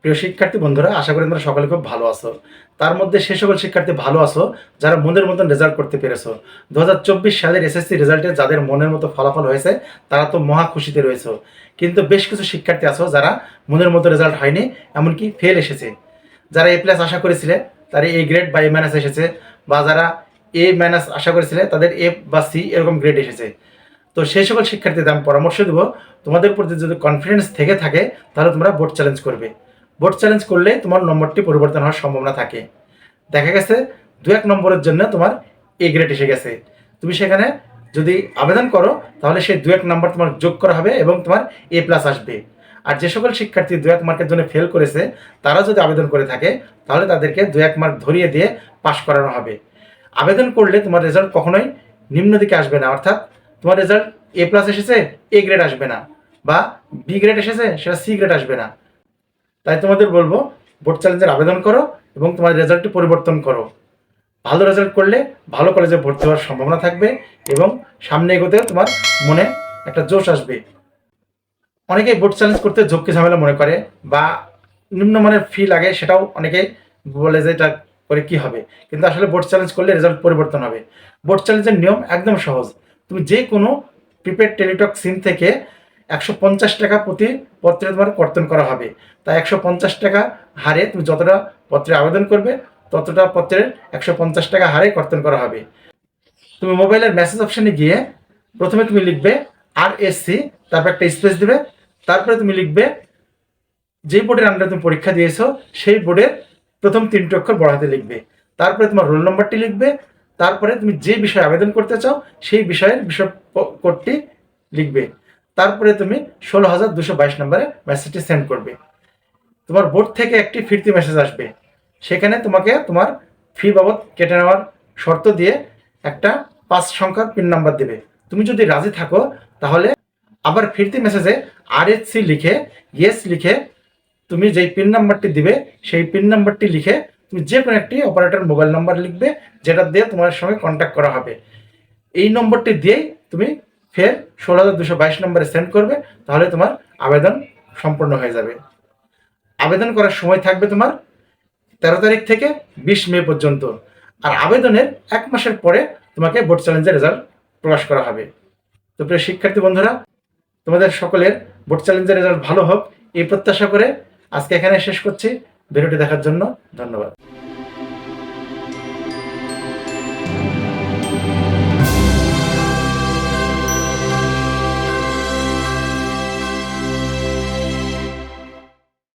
প্রিয় শিক্ষার্থী বন্ধুরা, আশা করি তোমরা সকলে খুব ভালো আছো। তার মধ্যে সে সকল শিক্ষার্থী ভালো আছো যারা মনের মতন রেজাল্ট করতে পেরেছো। 2024 সালের এসএসসি রেজাল্টে যাদের মনের মতো ফলাফল হয়েছে তারা তো মহা খুশিতে রয়েছে। কিন্তু বেশ কিছু শিক্ষার্থী আছো যারা মনের মতো রেজাল্ট হয়নি, এমনকি ফেল এসেছে। যারা এ প্লাস আশা করেছিলে তারা এ গ্রেড বা এ মাইনাস এসেছে, বা যারা এ মাইনাস আশা করেছিলে তাদের এ বা সি এরকম গ্রেড এসেছে। তো সেই সকল শিক্ষার্থীদের আমি পরামর্শ দেবো, তোমাদের প্রতি যদি কনফিডেন্স থেকে থাকে তাহলে তোমরা বোর্ড চ্যালেঞ্জ করবে। বোর্ড চ্যালেঞ্জ করলে তোমার নম্বরটি পরিবর্তন হওয়ার সম্ভাবনা থাকে। দেখা গেছে 2-1 নম্বরের জন্য তোমার এ গ্রেড এসে গেছে, তুমি সেখানে যদি আবেদন করো তাহলে সেই 2-1 নম্বর তোমার যোগ করা হবে এবং তোমার এ প্লাস আসবে। আর যে সকল শিক্ষার্থী 2-1 মার্কের জন্য ফেল করেছে তারা যদি আবেদন করে থাকে তাহলে তাদেরকে 2-1 মার্ক ধরিয়ে দিয়ে পাশ করানো হবে। আবেদন করলে তোমার রেজাল্ট কখনোই নিম্ন দিকে আসবে না, অর্থাৎ তোমার রেজাল্ট এ প্লাস এসেছে এ গ্রেড আসবে না, বা বি গ্রেড এসেছে সেটা সি গ্রেড আসবে না। তাই তোমাদের বলবো, বোর্ড চ্যালেঞ্জের আবেদন করো এবং তোমার রেজাল্টটি পরিবর্তন করো। ভালো রেজাল্ট করলে ভালো কলেজে ভর্তি হওয়ার সম্ভাবনা থাকবে এবং সামনে এগোতেও তোমার মনে একটা জোশ আসবে। অনেকেই বোর্ড চ্যালেঞ্জ করতে ঝক্কি ঝামেলা মনে করে, বা নিম্নমানের ফি লাগে, সেটাও অনেকেই বলে যে এটা করে কি হবে, কিন্তু আসলে বোর্ড চ্যালেঞ্জ করলে রেজাল্ট পরিবর্তন হবে। বোর্ড চ্যালেঞ্জের নিয়ম একদম সহজ। তুমি যে কোনো প্রিপেড টেলিটক সিম থেকে 150 টাকা প্রতি পত্রে তোমার কর্তন করা হবে। তাই 150 টাকা হারে তুমি যতটা পত্রে আবেদন করবে ততটা পত্রের 150 টাকা হারে কর্তন করা হবে। তুমি মোবাইলের মেসেজ অপশানে গিয়ে প্রথমে তুমি লিখবে RSC, তারপর একটা স্পেস দিবে, তারপরে তুমি লিখবে যেই বোর্ডের আন্ডারে তুমি পরীক্ষা দিয়েছো সেই বোর্ডের প্রথম 3টি অক্ষর বড় হাতে লিখবে, তারপরে তোমার রোল নম্বরটি লিখবে, তারপরে তুমি যে বিষয়ে আবেদন করতে চাও সেই বিষয়ের বিষয় কোডটি লিখবে, তারপরে তুমি 16,222 নম্বরে মেসেজটি সেন্ড করবে। তোমার বোর্ড থেকে একটি ফিরতি মেসেজ আসবে, সেখানে তোমাকে তোমার ফি বাবদ কেটে নেওয়ার শর্ত দিয়ে একটা 5 সংখ্যার পিন নাম্বার দেবে। তুমি যদি রাজি থাকো তাহলে আবার ফিরতি মেসেজে RSC লিখে ইয়েস লিখে তুমি যেই পিন নাম্বারটি দিবে সেই পিন নাম্বারটি লিখে তুমি যে কোনো একটি অপারেটর মোবাইল নাম্বার লিখবে, যেটা দিয়ে তোমার সঙ্গে কন্ট্যাক্ট করা হবে। এই নম্বরটি দিয়েই তুমি ফের 16,222 নম্বরে সেন্ড করবে, তাহলে তোমার আবেদন সম্পূর্ণ হয়ে যাবে। আবেদন করার সময় থাকবে তোমার 13 তারিখ থেকে 20 মে পর্যন্ত। আর আবেদনের 1 মাসের পরে তোমাকে বোর্ড চ্যালেঞ্জের রেজাল্ট প্রকাশ করা হবে। তো প্রিয় শিক্ষার্থী বন্ধুরা, তোমাদের সকলের বোর্ড চ্যালেঞ্জের রেজাল্ট ভালো হোক এই প্রত্যাশা করে আজকে এখানে শেষ করছি। ভিডিওটি দেখার জন্য ধন্যবাদ।